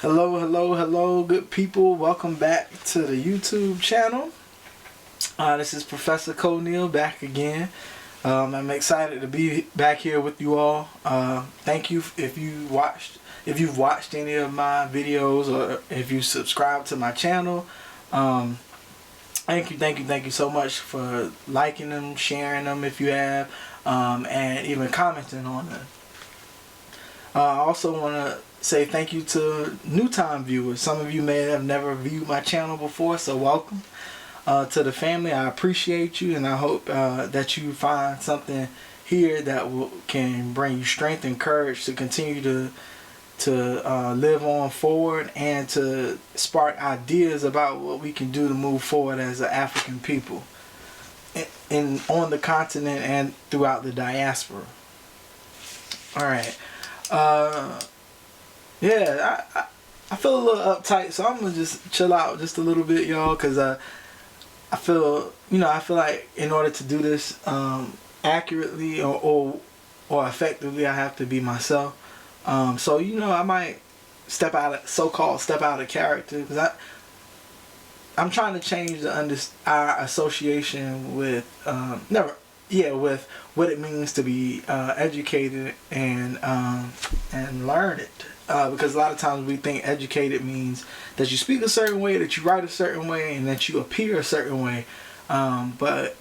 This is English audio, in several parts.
Hello, hello, hello, good people. Welcome back to the YouTube channel. This is Professor Coneill back again. I'm excited to be back here with you all. Thank you if you've watched any of my videos or if you subscribe to my channel. Thank you so much for liking them, sharing them if you have, and even commenting on them. I also want to say thank you to new time viewers. Some of you may have never viewed my channel before, so welcome to the family. I appreciate you, and I hope that you find something here that can bring you strength and courage to continue to live on forward and to spark ideas about what we can do to move forward as an African people on the continent and throughout the diaspora. All right. Yeah, I feel a little uptight, so I'm gonna just chill out just a little bit, y'all, because I feel like in order to do this accurately or effectively, I have to be myself. So I might so-called step out of character, because I'm trying to change our association with with what it means to be educated and learn it. Because a lot of times we think educated means that you speak a certain way, that you write a certain way, and that you appear a certain way. But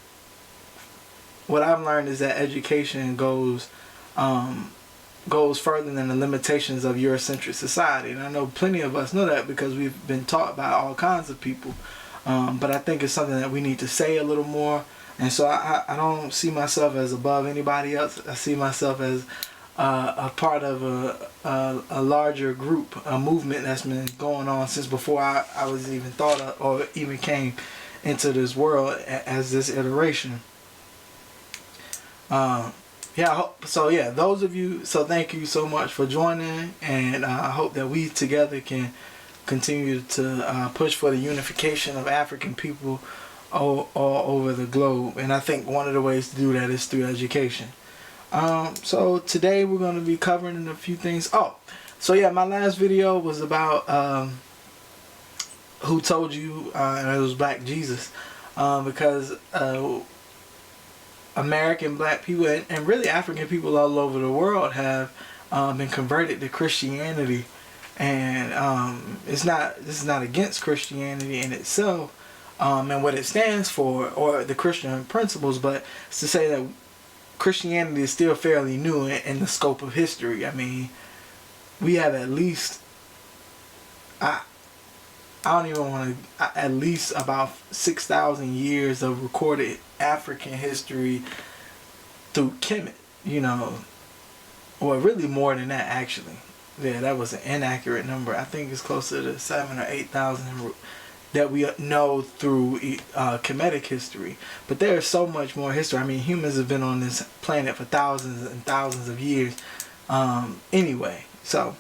what I've learned is that education goes further than the limitations of Eurocentric society. And I know plenty of us know that because we've been taught by all kinds of people. But I think it's something that we need to say a little more. And so I don't see myself as above anybody else. I see myself as a part of a larger group, a movement that's been going on since before I was even thought of or even came into this world as this iteration. Those of you, so thank you so much for joining, and I hope that we together can continue to push for the unification of African people all over the globe. And I think one of the ways to do that is through education. So today we're going to be covering a few things. My last video was about who told you, and it was Black Jesus, because American black people and really African people all over the world have been converted to Christianity, and this is not against Christianity in itself and what it stands for or the Christian principles, but it's to say that Christianity is still fairly new in the scope of history. I mean, we have at least at least about 6,000 years of recorded African history through Kemet, or really more than that actually. Yeah, that was an inaccurate number. I think it's closer to 7,000 or 8,000 that we know through Kemetic history. But there is so much more history. I mean, humans have been on this planet for thousands and thousands of years anyway. So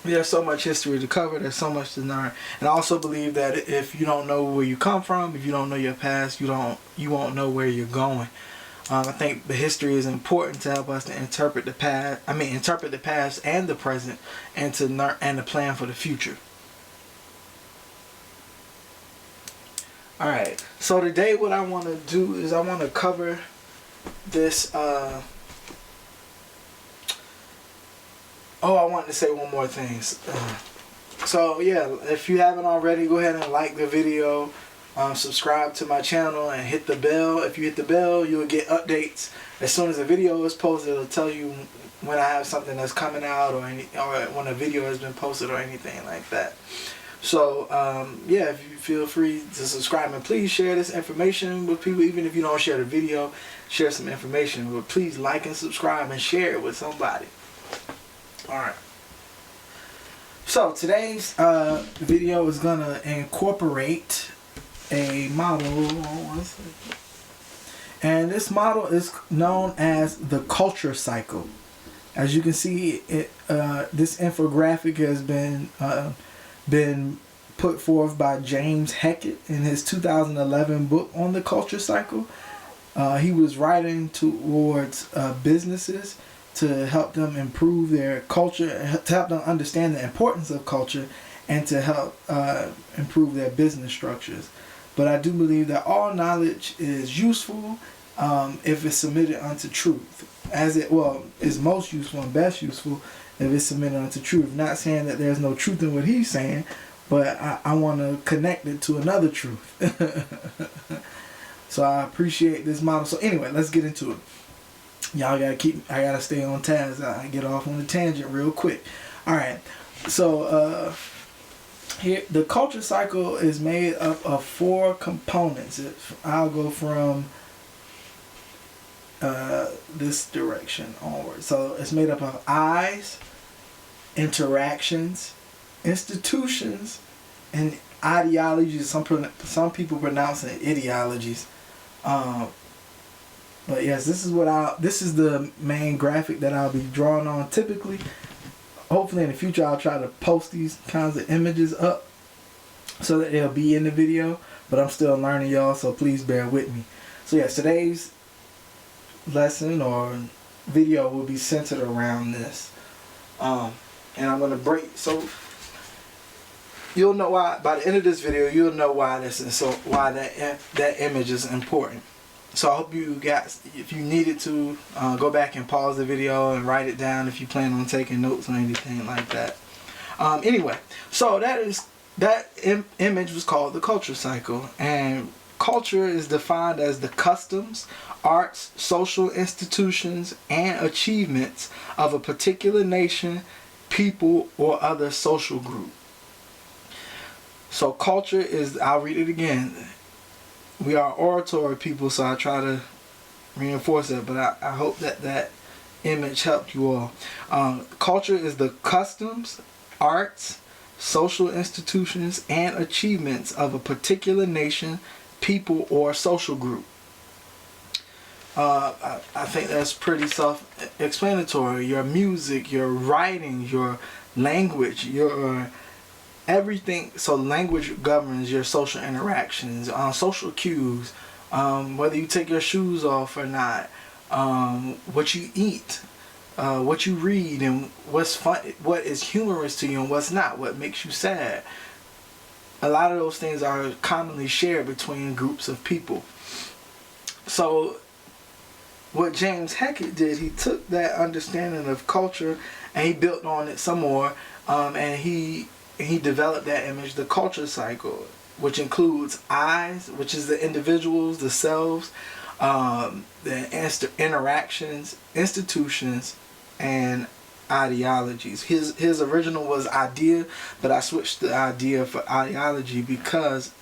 there's so much history to cover. There's so much to learn. And I also believe that if you don't know where you come from, if you don't know your past, you won't know where you're going. I think the history is important to help us to interpret the past. Interpret the past and the present, and to learn and to plan for the future. All right. So today, what I want to do is I want to cover this. I wanted to say one more thing. If you haven't already, go ahead and like the video, subscribe to my channel, and hit the bell. If you hit the bell, you'll get updates as soon as a video is posted. It'll tell you when I have something that's coming out, or when a video has been posted, or anything like that. So if you feel free to subscribe, and please share this information with people. Even if you don't share the video, share some information. But please like and subscribe and share it with somebody. Alright, so today's video is going to incorporate a model, and this model is known as the culture cycle. As you can see, this infographic has been put forth by James Heckett in his 2011 book on the culture cycle. He was writing towards businesses to help them improve their culture, to help them understand the importance of culture, and to help improve their business structures. But I do believe that all knowledge is useful if it's submitted unto truth, as it is most useful and best useful if it's submitted unto truth. Not saying that there's no truth in what he's saying, but I want to connect it to another truth. So I appreciate this model. So anyway, let's get into it. Y'all I gotta stay on task. I get off on a tangent real quick. All right. So here, the culture cycle is made up of 4 components. I'll go from this direction onward. So it's made up of eyes, interactions, institutions, and ideologies. Some people pronounce it ideologies. But yes, this is the main graphic that I'll be drawing on typically. Hopefully in the future I'll try to post these kinds of images up so that they'll be in the video. But I'm still learning, y'all, so please bear with me. So yes, today's lesson or video will be centered around this. And I'm going to break. So you'll know why, by the end of this video, you'll know why this is why that image is important. So I hope you guys, if you needed to, go back and pause the video and write it down if you plan on taking notes or anything like that. Anyway, so that image was called the culture cycle, and culture is defined as the customs, arts, social institutions, and achievements of a particular nation, people, or other social group. So culture is, I'll read it again. We are oratory people, so I try to reinforce that, but I hope that image helped you all. Culture is the customs, arts, social institutions, and achievements of a particular nation, people, or social group. I think that's pretty self-explanatory. Your music, your writing, your language, your everything. So language governs your social interactions, social cues, whether you take your shoes off or not, what you eat, what you read, and what's fun, what is humorous to you and what's not, what makes you sad. A lot of those things are commonly shared between groups of people. So what James Hackett did, he took that understanding of culture and he built on it some more, and he developed that image, the culture cycle, which includes eyes, which is the individuals, the selves, the interactions, institutions, and ideologies. His original was idea, but I switched the idea for ideology because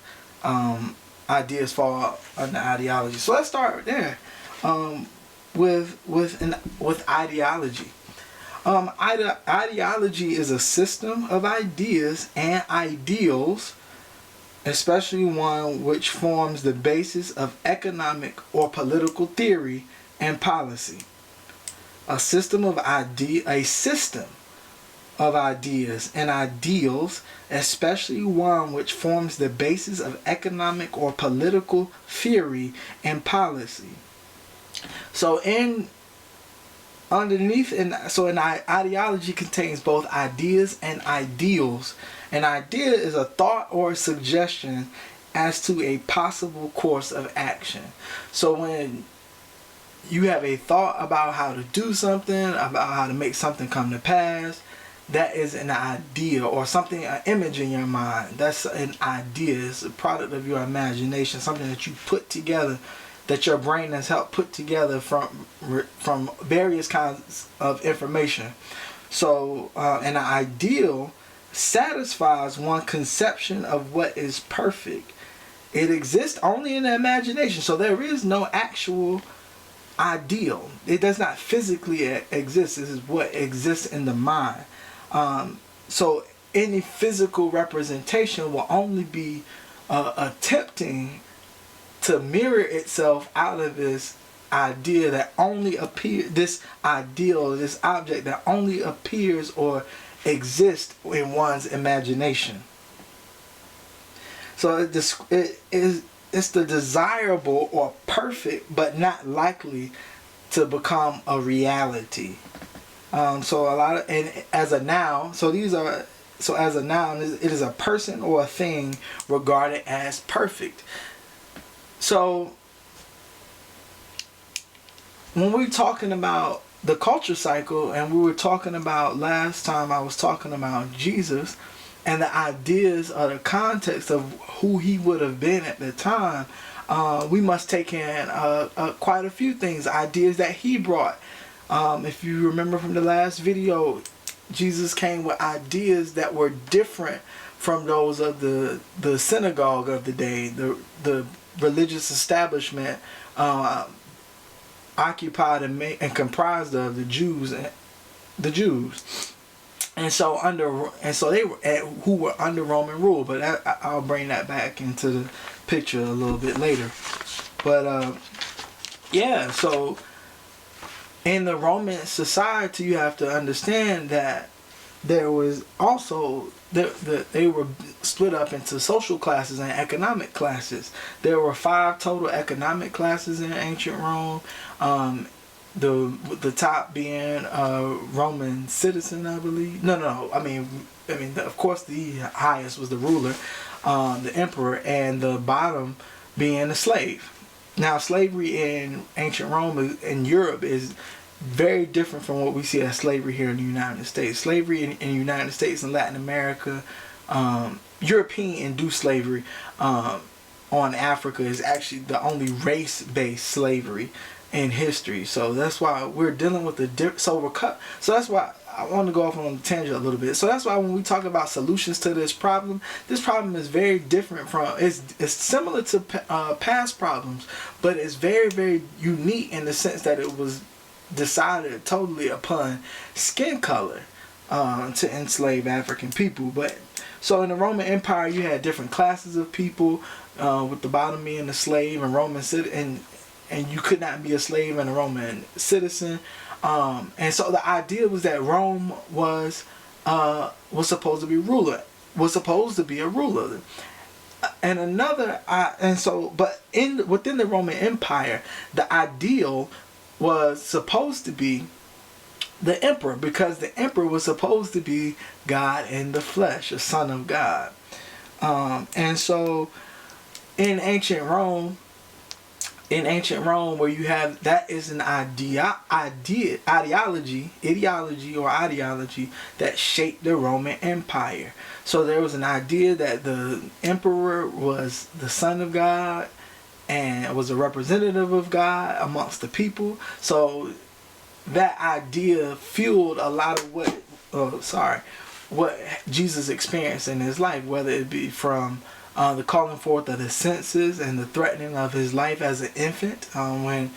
ideas fall under ideology. So let's start there with ideology. Ideology is a system of ideas and ideals, especially one which forms the basis of economic or political theory and policy. A system of ideas and ideals, especially one which forms the basis of economic or political theory and policy. So an ideology contains both ideas and ideals. An idea is a thought or a suggestion as to a possible course of action. So when you have a thought about how to do something, about how to make something come to pass, that is an idea, or something, an image in your mind. That's an idea. It's a product of your imagination, something that you put together, that your brain has helped put together from various kinds of information. So an ideal satisfies one conception of what is perfect. It exists only in the imagination, so there is no actual ideal. It does not physically exist. This is what exists in the mind. So any physical representation will only be attempting to mirror itself out of this idea that only appears, this ideal, this object that only appears or exists in one's imagination. So it's the desirable or perfect but not likely to become a reality. So a lot of, and as a noun, so these are, so as a noun, it is a person or a thing regarded as perfect. So when we're talking about the culture cycle, and we were talking about last time, I was talking about Jesus and the ideas or the context of who he would have been at the time, we must take in quite a few things, ideas that he brought. If you remember from the last video, Jesus came with ideas that were different from those of the synagogue of the day, the religious establishment occupied and comprised of the Jews and so they were who were under Roman rule. But I'll bring that back into the picture a little bit later. But yeah, so in the Roman society, you have to understand that there was also they were split up into social classes and economic classes. There were 5 total economic classes in ancient Rome. The top being Roman citizen, I believe. No. I mean, of course, the highest was the ruler, the emperor, and the bottom being the slave. Now, slavery in ancient Rome in Europe is very different from what we see as slavery here in the United States. Slavery in the United States and Latin America, European-induced slavery on Africa is actually the only race-based slavery in history. So that's why we're dealing with so that's why I want to go off on a tangent a little bit. So that's why when we talk about solutions to this problem is very different from, it's similar to past problems, but it's very, very unique in the sense that it was decided totally upon skin color to enslave African people. But so in the Roman Empire, you had different classes of people, with the bottom being the slave and Roman citizen, and you could not be a slave and a Roman citizen. And so the idea was that Rome was supposed to be a ruler. And within the Roman Empire, the ideal was supposed to be the emperor, because the emperor was supposed to be God in the flesh, a son of God. And so in ancient Rome, where you have, that is an ideology that shaped the Roman Empire. So there was an idea that the emperor was the son of God and was a representative of God amongst the people. So that idea fueled a lot of what Jesus experienced in his life, whether it be from the calling forth of his senses and the threatening of his life as an infant, when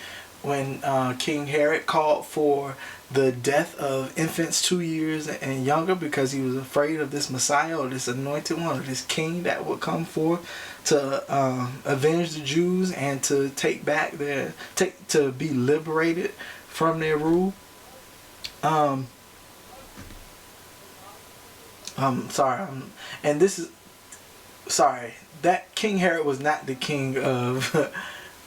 King Herod called for the death of infants 2 years and younger, because he was afraid of this Messiah or this anointed one or this king that would come forth to avenge the Jews and to to be liberated from their rule. That King Herod was not the king of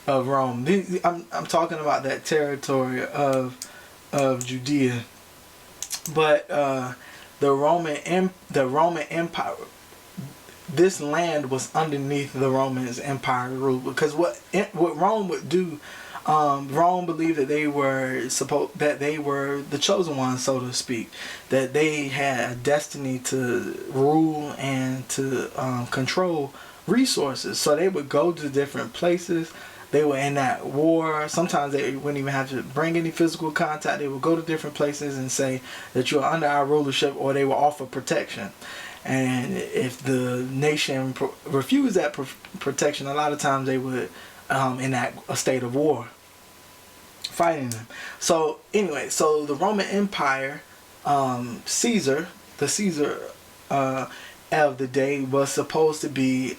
of Rome. I'm talking about that territory of Judea. But the Roman Empire, this land was underneath the Roman Empire rule, because what Rome would do, Rome believed that they were the chosen ones, so to speak, that they had a destiny to rule and to control resources. So they would go to different places. They were in that war. Sometimes they wouldn't even have to bring any physical contact. They would go to different places and say that you're under our rulership, or they will offer protection. And if the nation refused that protection, a lot of times they would enact a state of war, fighting them. So anyway, so the Roman Empire, Caesar of the day, was supposed to be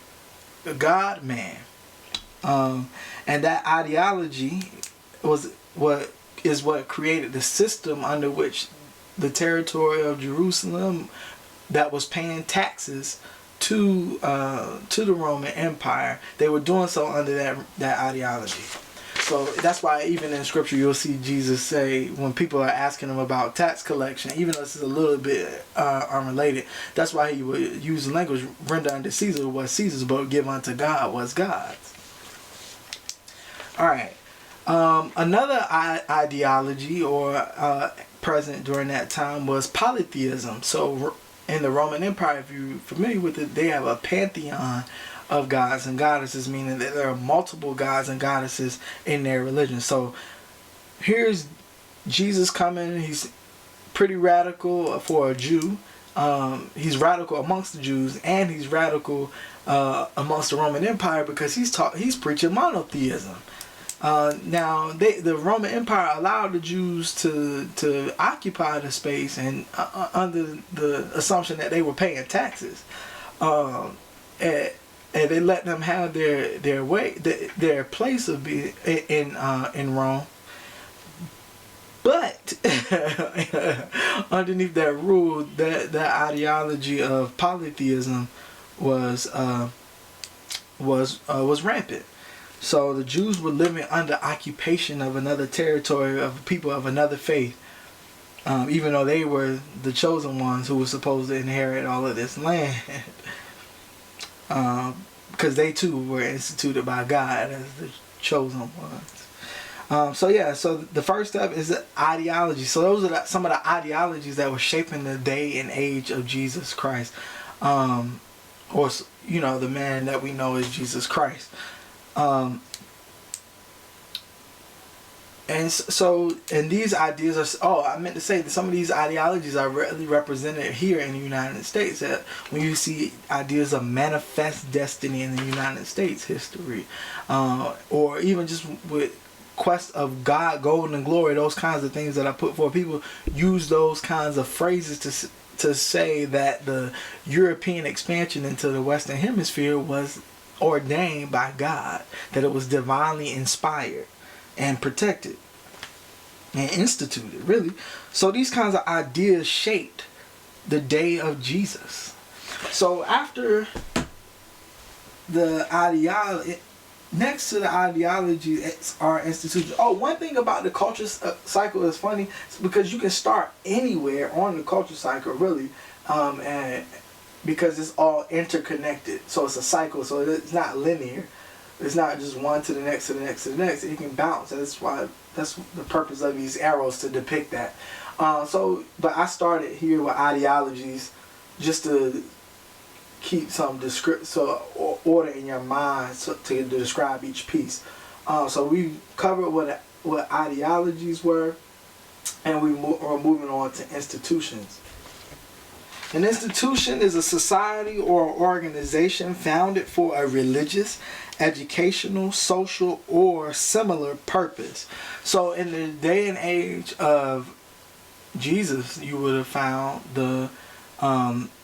a God man. And that ideology was what created the system under which the territory of Jerusalem that was paying taxes to the Roman Empire, they were doing so under that ideology. So that's why even in scripture you'll see Jesus say, when people are asking him about tax collection, even though this is a little bit unrelated, that's why he would use the language, render unto Caesar what's Caesar's, but give unto God what's God's. Alright. Another ideology or present during that time was polytheism. So in the Roman Empire, if you're familiar with it, they have a pantheon of gods and goddesses, meaning that there are multiple gods and goddesses in their religion. So here's Jesus coming. He's pretty radical for a Jew. He's radical amongst the Jews, and he's radical amongst the Roman Empire, because he's preaching monotheism. Now the Roman Empire allowed the Jews to occupy the space, and under the assumption that they were paying taxes, and they let them have their way, their place of being in Rome. But underneath that rule, that ideology of polytheism was rampant. So the Jews were living under occupation of another territory, of people of another faith, even though they were the chosen ones who were supposed to inherit all of this land. Because they too were instituted by God as the chosen ones. So the first step is ideology. So those are some of the ideologies that were shaping the day and age of Jesus Christ, or the man that we know as Jesus Christ. And these ideas are, I meant to say that some of these ideologies are really represented here in the United States. That when you see ideas of manifest destiny in the United States history, or even just with quest of God, gold, and glory, those kinds of things that I put forth, people use those kinds of phrases to say that the European expansion into the Western Hemisphere was ordained by God, that it was divinely inspired and protected and instituted, really. So these kinds of ideas shaped the day of Jesus. So after the ideology, next to the ideology are institutions. Oh, one thing about the culture cycle is funny, because you can start anywhere on the culture cycle, really, and because it's all interconnected. So it's a cycle, so it's not linear. It's not just one to the next to the next to the next. It can bounce. That's the purpose of these arrows, to depict that. But I started here with ideologies just to keep some order in your mind, to describe each piece. So we covered what ideologies were, and we're moving on to institutions. An institution is a society or organization founded for a religious, educational, social, or similar purpose. So in the day and age of Jesus, you would have found the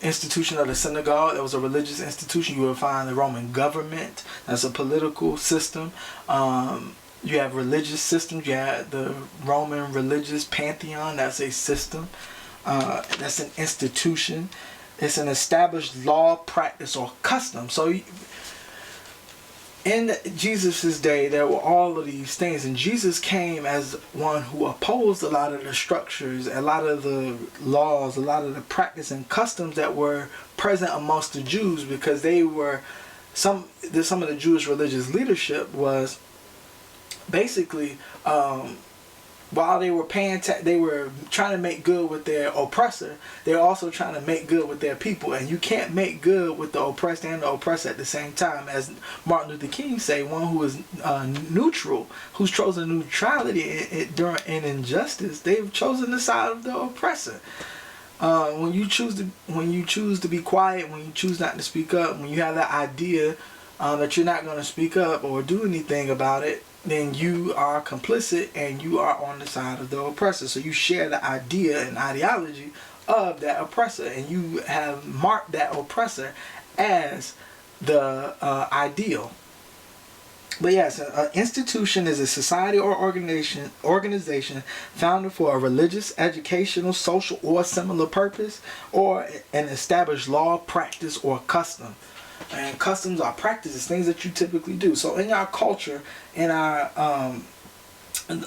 institution of the synagogue. That was a religious institution. You would find the Roman government. That's a political system. You have religious systems. You have the Roman religious pantheon. That's a system. That's an institution. It's an established law, practice, or custom. So in Jesus' day, there were all of these things, and Jesus came as one who opposed a lot of the structures, a lot of the laws, a lot of the practice and customs that were present amongst the Jews, because they were some of the Jewish religious leadership was basically while they were paying they were trying to make good with their oppressor, they're also trying to make good with their people. And you can't make good with the oppressed and the oppressed at the same time. As Martin Luther King say, one who is neutral, who's chosen neutrality in injustice, they've chosen the side of the oppressor. When you choose to be quiet, when you choose not to speak up, when you have that idea that you're not going to speak up or do anything about it, then you are complicit and you are on the side of the oppressor. So you share the idea and ideology of that oppressor, and you have marked that oppressor as the ideal. But yes, an institution is a society or organization founded for a religious, educational, social, or similar purpose, or an established law, practice, or custom. And customs are practices, things that you typically do. So in our culture, in our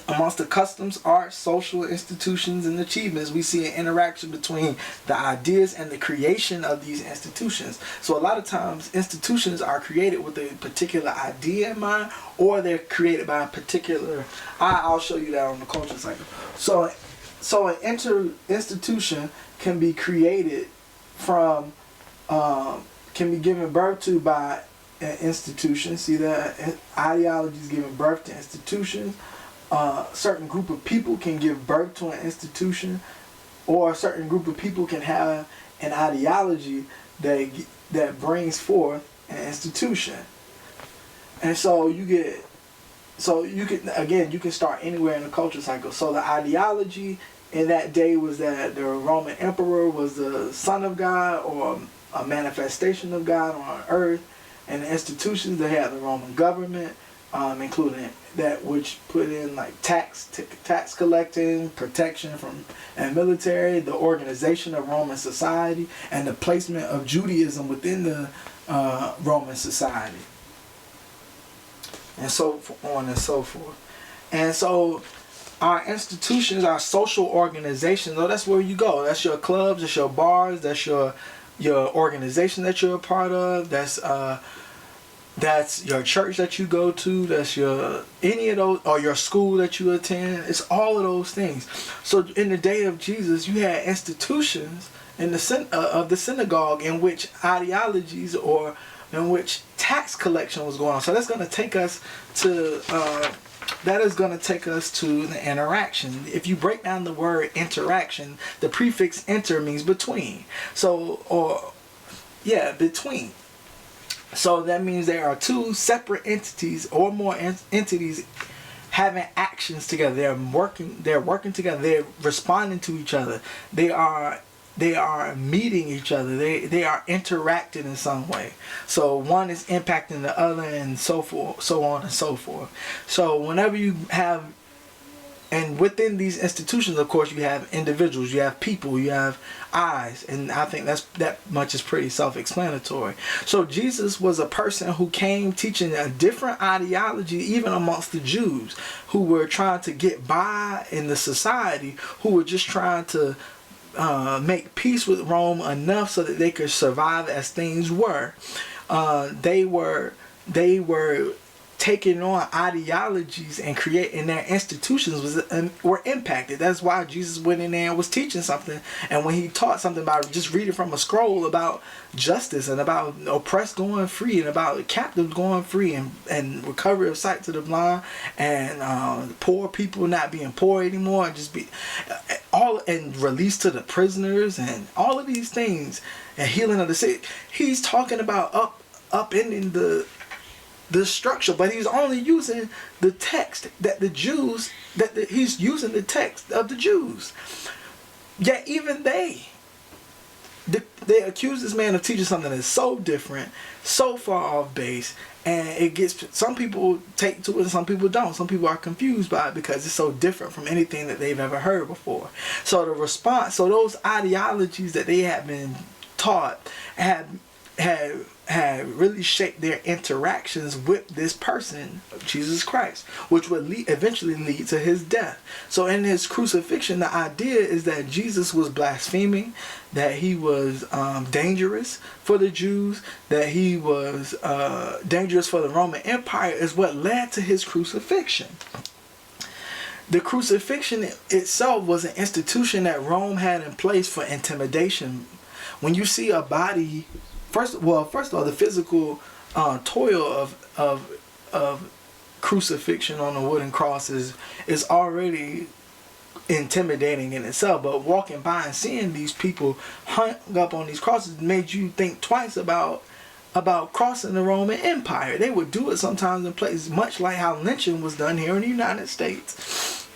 Amongst the customs, arts, social institutions, and achievements, we see an interaction between the ideas and the creation of these institutions. So a lot of times, institutions are created with a particular idea in mind, or they're created by a particular. I'll show you that on the culture cycle. So an institution can be created from, can be given birth to by an institution. See that ideology is giving birth to institutions. A certain group of people can give birth to an institution, or a certain group of people can have an ideology that brings forth an institution. And so you can start anywhere in the culture cycle. So the ideology in that day was that the Roman emperor was the son of God, or a manifestation of God on earth. And the institutions, they had the Roman government, including that which put in like tax collecting, protection from, and military, the organization of Roman society, and the placement of Judaism within the Roman society, and so on and so forth. And so our institutions, our social organizations, that's where you go. That's your clubs, that's your bars, that's your organization that you're a part of. That's your church that you go to. That's any of those, or your school that you attend. It's all of those things. So in the day of Jesus, you had institutions in of the synagogue in which ideologies, or in which tax collection was going on. So that's going to take us to the interaction. If you break down the word interaction, the prefix inter means between. Between. So that means there are two separate entities or more entities having actions together. They're working together. They're responding to each other. They are meeting each other. They are interacting in some way. So one is impacting the other, and so on and so forth. So whenever you have, and within these institutions, of course, you have individuals, you have people, you have eyes, and I think that much is pretty self-explanatory. So Jesus was a person who came teaching a different ideology, even amongst the Jews, who were trying to get by in the society, who were just trying to make peace with Rome enough so that they could survive as things were. They were taking on ideologies and creating their institutions were impacted. That's why Jesus went in there and was teaching something. And when he taught something about just reading from a scroll about justice and about oppressed going free and about captives going free and recovery of sight to the blind, and poor people not being poor anymore, and just be and release to the prisoners and all of these things, and healing of the sick. He's talking about upending the structure, but he's only using the text that he's using the text of the Jews. Yet even they accuse this man of teaching something that's so different, so far off base, and it gets, some people take to it and some people don't. Some people are confused by it because it's so different from anything that they've ever heard before. So the response, so those ideologies that they had been taught had really shaped their interactions with this person, Jesus Christ, which would eventually lead to his death. So in his crucifixion, the idea is that Jesus was blaspheming, that he was dangerous for the Jews, that he was dangerous for the Roman Empire, is what led to his crucifixion. The crucifixion itself was an institution that Rome had in place for intimidation. When you see a body, First of all, the physical toil of crucifixion on a wooden cross is already intimidating in itself. But walking by and seeing these people hung up on these crosses made you think twice about crossing the Roman Empire. They would do it sometimes in places much like how lynching was done here in the United States.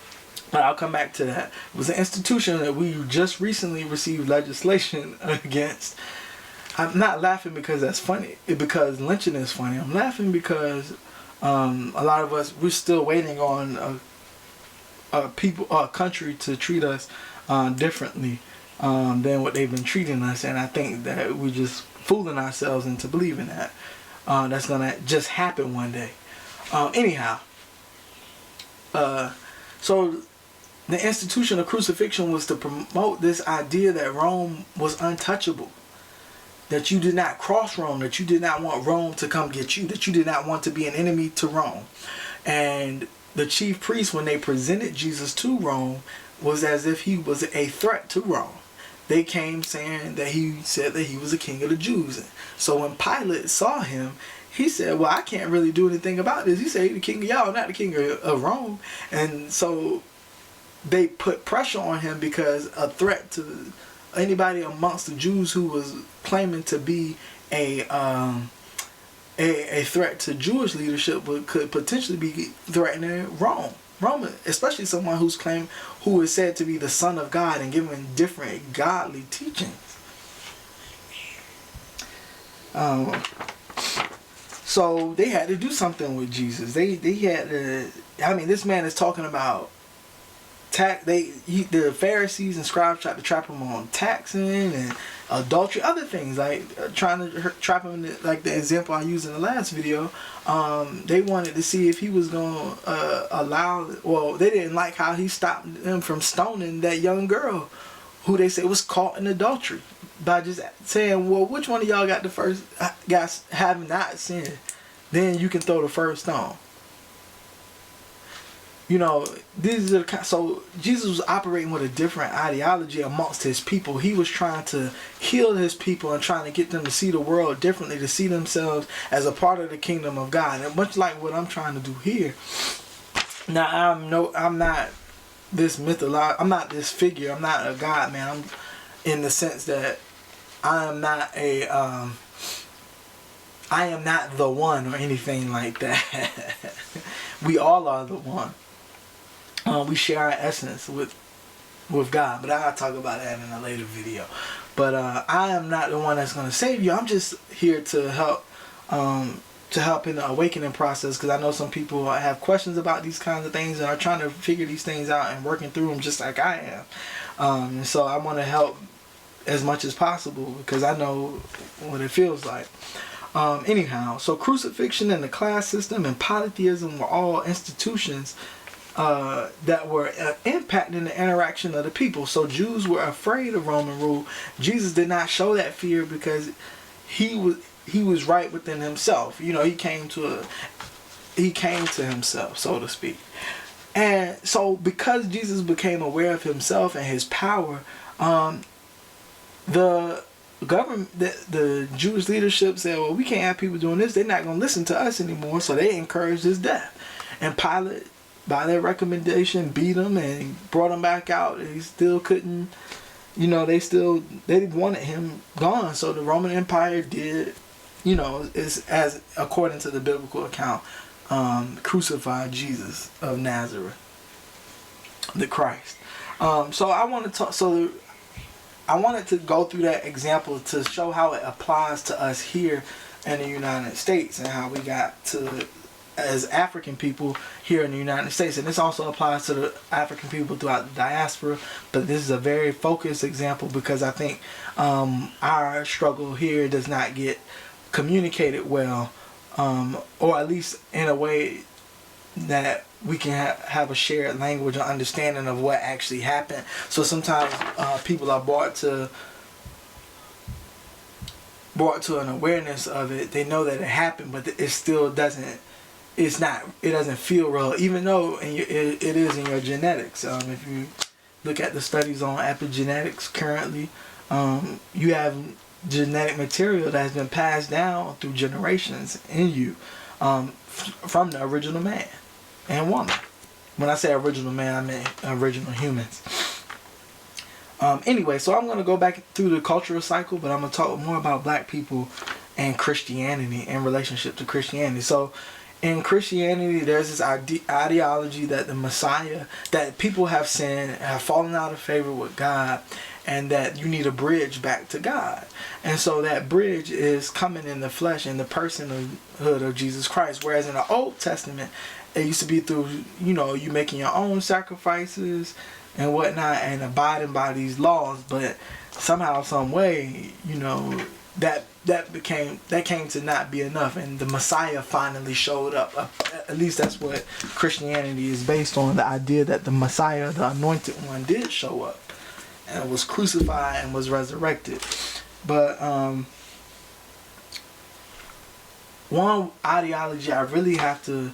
But I'll come back to that. It was an institution that we just recently received legislation against. I'm not laughing because that's funny, because lynching is funny. I'm laughing because a lot of us, we're still waiting on a country to treat us differently than what they've been treating us, and I think that we're just fooling ourselves into believing that that's gonna just happen one day. Anyhow, So the institution of crucifixion was to promote this idea that Rome was untouchable, that you did not cross Rome, that you did not want Rome to come get you, that you did not want to be an enemy to Rome. And the chief priests, when they presented Jesus to Rome, was as if he was a threat to Rome. They came saying that he said that he was the king of the Jews. So when Pilate saw him, he said, well, I can't really do anything about this. He said, he's the king of y'all, not the king of Rome. And so they put pressure on him because a threat to anybody amongst the Jews who was claiming to be a threat to Jewish leadership could potentially be threatening Rome. Roman, especially someone who is said to be the Son of God and given different godly teachings. So they had to do something with Jesus. They had to. I mean, this man is talking about the Pharisees and scribes tried to trap him on taxing and adultery, other things, like trying to trap him in like the example I used in the last video. They wanted to see if he was going to they didn't like how he stopped them from stoning that young girl who they said was caught in adultery, by just saying, well, which one of y'all got the first, guys have not sinned, then you can throw the first stone. You know, so Jesus was operating with a different ideology amongst his people. He was trying to heal his people and trying to get them to see the world differently, to see themselves as a part of the kingdom of God. And much like what I'm trying to do here. Now, I'm not this I'm not this figure. I'm not a God, man. I'm in the sense that I am not the one or anything like that. We all are the one. We share our essence with God, but I'll talk about that in a later video. But I am not the one that's going to save you. I'm just here to help in the awakening process, because I know some people have questions about these kinds of things and are trying to figure these things out and working through them just like I am. And so I want to help as much as possible because I know what it feels like. Anyhow, so crucifixion and the class system and polytheism were all institutions that were impacting the interaction of the people. So Jews were afraid of Roman rule. Jesus did not show that fear because he was right within himself. You know, he came to himself, so to speak. And so because Jesus became aware of himself and his power, the government, the Jewish leadership said, well, we can't have people doing this. They're not going to listen to us anymore. So they encouraged his death. And Pilate, by their recommendation, beat him and brought him back out. He still couldn't, you know, they wanted him gone. So the Roman Empire did, you know, as according to the biblical account, crucified Jesus of Nazareth, the Christ. So I wanted to go through that example to show how it applies to us here in the United States and how we got to as African people here in the United States. And this also applies to the African people throughout the diaspora, but this is a very focused example because I think our struggle here does not get communicated well, or at least in a way that we can have a shared language or understanding of what actually happened. So sometimes people are brought to an awareness of it. They know that it happened, but it still doesn't. It doesn't feel real, even though it is in your genetics. If you look at the studies on epigenetics currently, you have genetic material that has been passed down through generations in you, from the original man and woman. When I say original man, I mean original humans. Anyway, so I'm going to go back through the cultural cycle, but I'm going to talk more about black people and Christianity in relationship to Christianity. So in Christianity, there's this ideology that the Messiah, that people have sinned, have fallen out of favor with God, and that you need a bridge back to God. And so that bridge is coming in the flesh in the personhood of Jesus Christ. Whereas in the Old Testament, it used to be through, you know, you making your own sacrifices and whatnot and abiding by these laws. But somehow, some way, you know, that came to not be enough, and the Messiah finally showed up. At least that's what Christianity is based on, the idea that the Messiah, the anointed one, did show up and was crucified and was resurrected. But one ideology I really have to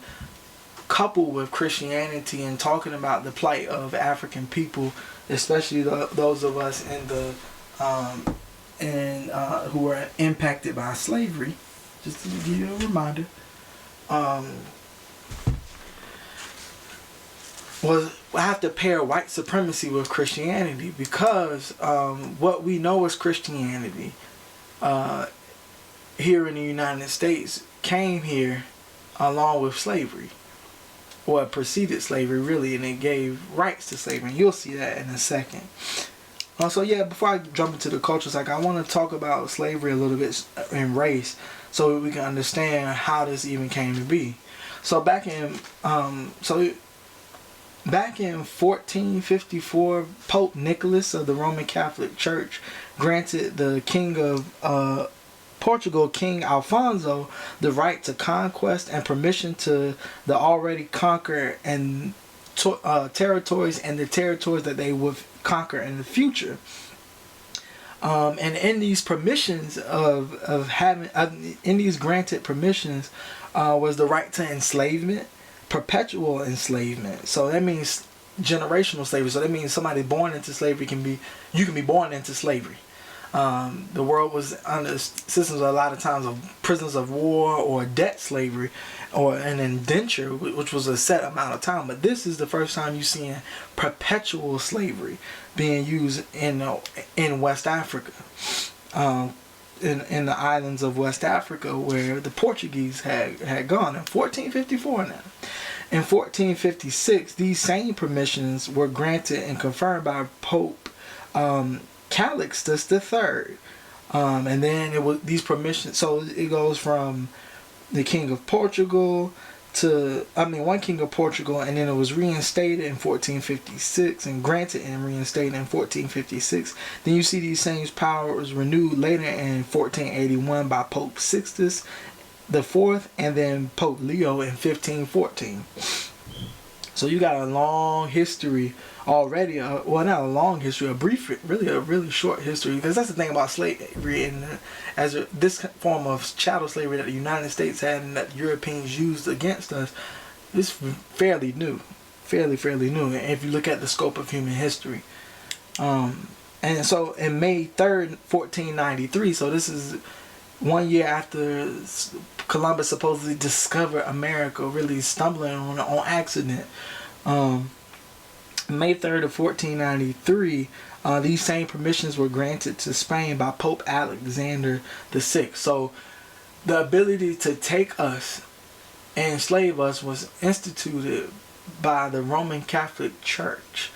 couple with Christianity and talking about the plight of African people, especially those of us in the who were impacted by slavery, just to give you a reminder, was I have to pair white supremacy with Christianity, because what we know as Christianity here in the United States came here along with slavery, or preceded slavery really, and it gave rights to slavery, and you'll see that in a second. So yeah, before I jump into the culture cycle, I want to talk about slavery a little bit in race, so we can understand how this even came to be. So back in 1454, Pope Nicholas of the Roman Catholic Church granted the King of Portugal, King Alfonso, the right to conquest and permission to the already conquered and territories and the territories that they would conquer in the future. And in these permissions in these granted permissions was the right to enslavement, perpetual enslavement. So that means generational slavery. So that means somebody born into slavery you can be born into slavery. The world was under systems a lot of times of prisoners of war or debt slavery, or an indenture, which was a set amount of time. But this is the first time you're seeing perpetual slavery being used in West Africa, in the islands of West Africa, where the Portuguese had gone in 1454 now. In 1456, these same permissions were granted and confirmed by Pope Calixtus III. And then it was these permissions, so it goes from the King of Portugal one King of Portugal, and then it was reinstated in 1456 and granted and reinstated in 1456. Then you see these same powers renewed later in 1481 by Pope Sixtus IV, and then Pope Leo in 1514. So you got a long history already. Well, not a long history, a really short history. Because that's the thing about slavery, and this form of chattel slavery that the United States had and that the Europeans used against us is fairly new, fairly new. And if you look at the scope of human history, and so in May 3rd, 1493. So this is 1 year after Columbus supposedly discovered America, really stumbling on accident. May 3rd of 1493, these same permissions were granted to Spain by Pope Alexander VI. So the ability to take us and enslave us was instituted by the Roman Catholic Church.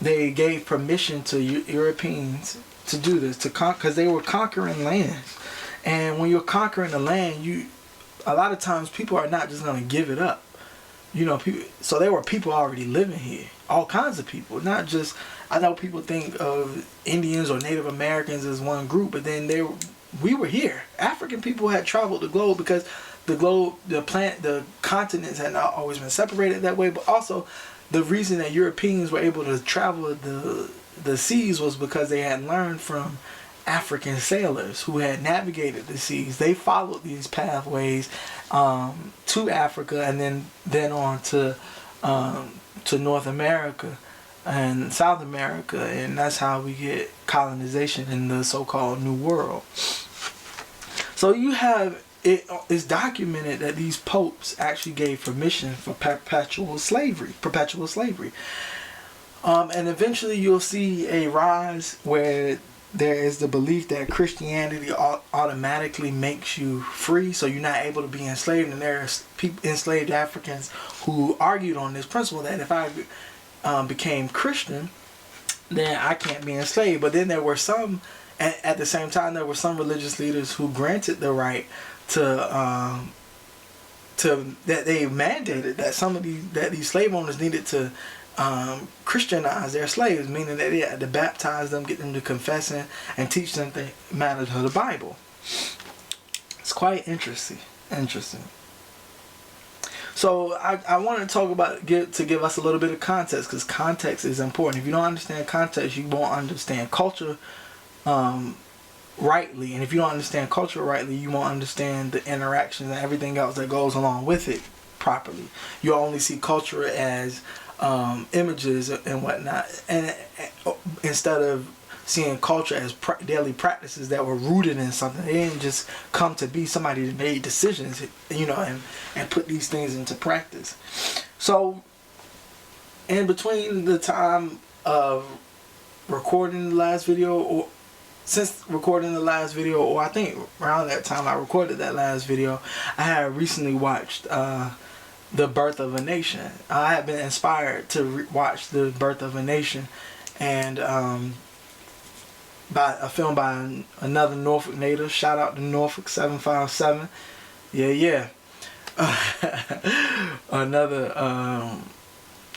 They gave permission to Europeans to do this, because they were conquering lands. And when you're conquering a land, a lot of times people are not just going to give it up. So there were people already living here, all kinds of people, not just, I know people think of Indians or Native Americans as one group, but then we were here. African people had traveled the globe, because the continents had not always been separated that way, but also the reason that Europeans were able to travel the seas was because they had learned from African sailors who had navigated the seas. They followed these pathways to Africa, and then on to North America and South America, and that's how we get colonization in the so-called New World. So you have it's documented that these popes actually gave permission for perpetual slavery. And eventually you'll see a rise where there is the belief that Christianity automatically makes you free, so you're not able to be enslaved. And there's enslaved Africans who argued on this principle that if I became Christian, then I can't be enslaved. But then there were some, at the same time, there were some religious leaders who granted the right to that they mandated that these slave owners needed to Christianize their slaves, meaning that they had to baptize them, get them to confessing, and teach them the matters of the Bible. It's quite interesting. So I want to talk about to give us a little bit of context, because context is important. If you don't understand context, you won't understand culture rightly, and if you don't understand culture rightly, you won't understand the interactions and everything else that goes along with it properly. You only see culture as images and whatnot, and instead of seeing culture as daily practices that were rooted in something. They didn't just come to be somebody that made decisions, and put these things into practice. So in between the time of recording the last video, or I think around that time I recorded that last video, I had recently watched The Birth of a Nation. I have been inspired to watch The Birth of a Nation, and by a film by another Norfolk native. Shout out to Norfolk 757. Yeah. Another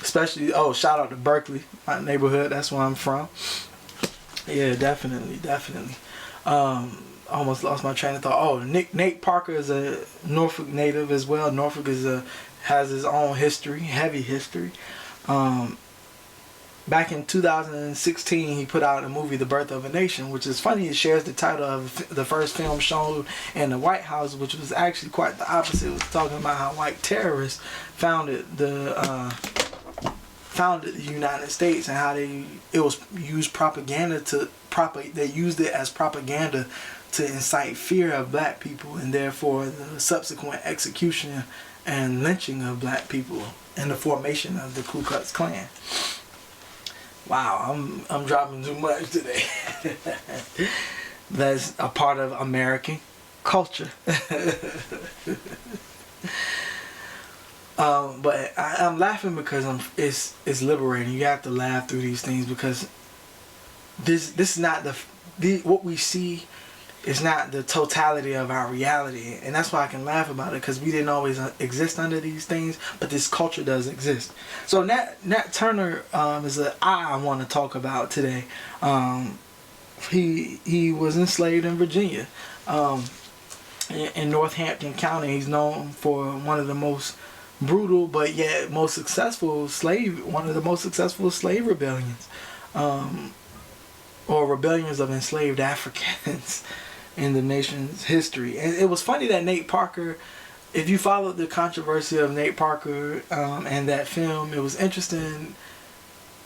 especially shout out to Berkeley, my neighborhood. That's where I'm from. Yeah, definitely. Almost lost my train of thought. Nate Parker is a Norfolk native as well. Norfolk has his own history, heavy history. Back in 2016, he put out a movie, The Birth of a Nation, which is funny. It shares the title of the first film shown in the White House, which was actually quite the opposite. It was talking about how white terrorists founded the United States, and how they used it as propaganda to incite fear of black people, and therefore the subsequent execution and lynching of black people and the formation of the Ku Klux Klan. Wow, I'm dropping too much today. That's a part of American culture. But I'm laughing because it's liberating. You have to laugh through these things, because this is not what we see is not the totality of our reality, and that's why I can laugh about it, because we didn't always exist under these things, but this culture does exist. So Nat Turner is an I want to talk about today. He was enslaved in Virginia, in Northampton County. He's known for one of the most brutal but yet one of the most successful slave rebellions, or rebellions of enslaved Africans in the nation's history. And it was funny that Nate Parker, if you followed the controversy of Nate Parker and that film, it was interesting.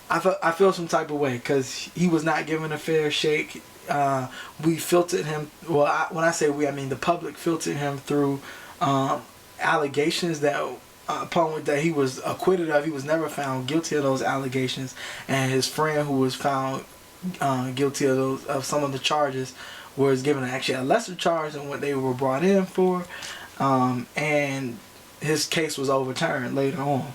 I feel some type of way, because he was not given a fair shake. We filtered him, when I say we, I mean the public filtered him through allegations that that he was acquitted of. He was never found guilty of those allegations, and his friend, who was found guilty of some of the charges, was given actually a lesser charge than what they were brought in for, and his case was overturned later on.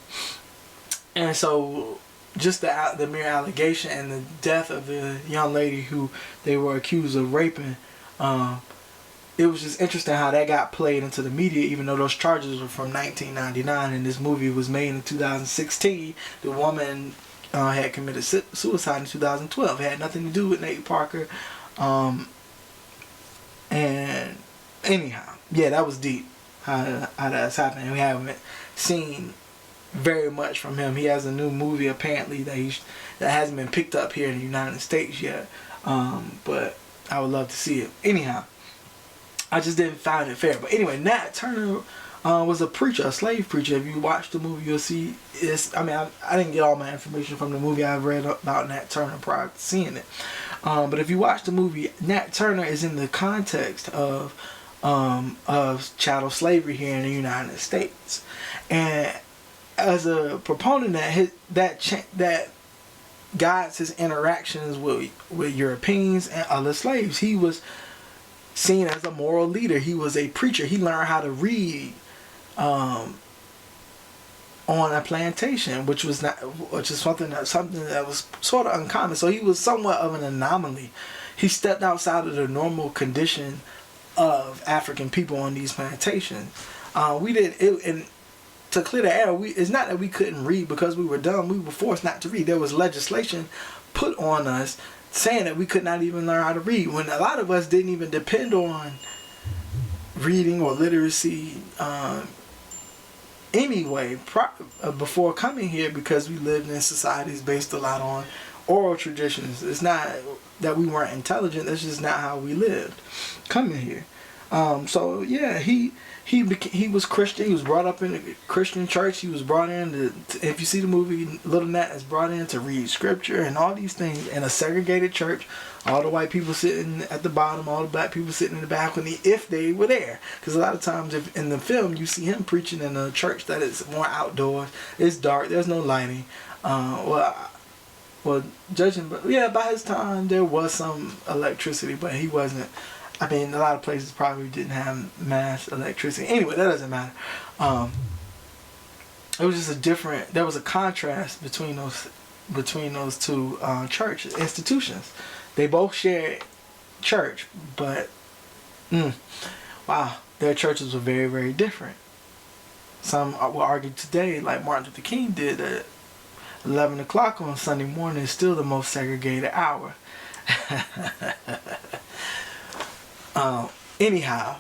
And so just the mere allegation and the death of the young lady who they were accused of raping, it was just interesting how that got played into the media, even though those charges were from 1999 and this movie was made in 2016. The woman had committed suicide in 2012. It had nothing to do with Nate Parker. And anyhow, yeah, that was deep how that's happening. We haven't seen very much from him. He has a new movie apparently that hasn't been picked up here in the United States yet, but I would love to see it. Anyhow, I just didn't find it fair. But anyway, Nat Turner was a preacher, a slave preacher. If you watch the movie, you'll see I didn't get all my information from the movie. I've read about Nat Turner prior to seeing it. But if you watch the movie, Nat Turner is in the context of chattel slavery here in the United States, and as a proponent that guides his interactions with Europeans and other slaves, he was seen as a moral leader. He was a preacher. He learned how to read on a plantation, which is something that was sort of uncommon. So he was somewhat of an anomaly. He stepped outside of the normal condition of African people on these plantations. to clear the air, it's not that we couldn't read because we were dumb. We were forced not to read. There was legislation put on us saying that we could not even learn how to read, when a lot of us didn't even depend on reading or literacy anyway before coming here, because we lived in societies based a lot on oral traditions. It's not that we weren't intelligent, that's just not how we lived coming here. So yeah, he was Christian. He was brought up in a Christian church. He was brought in if you see the movie, Little Nat is brought in to read scripture and all these things in a segregated church. All the white people sitting at the bottom, all the black people sitting in the balcony, if they were there. Because a lot of times in the film, you see him preaching in a church that is more outdoors. It's dark. There's no lighting. Well, judging, but yeah, by his time there was some electricity, but he wasn't. I mean, a lot of places probably didn't have mass electricity. Anyway, that doesn't matter. It was just there was a contrast between those two church institutions. They both shared church, but wow, their churches were very, very different. Some will argue today, like Martin Luther King did, that 11 o'clock on Sunday morning is still the most segregated hour. Anyhow,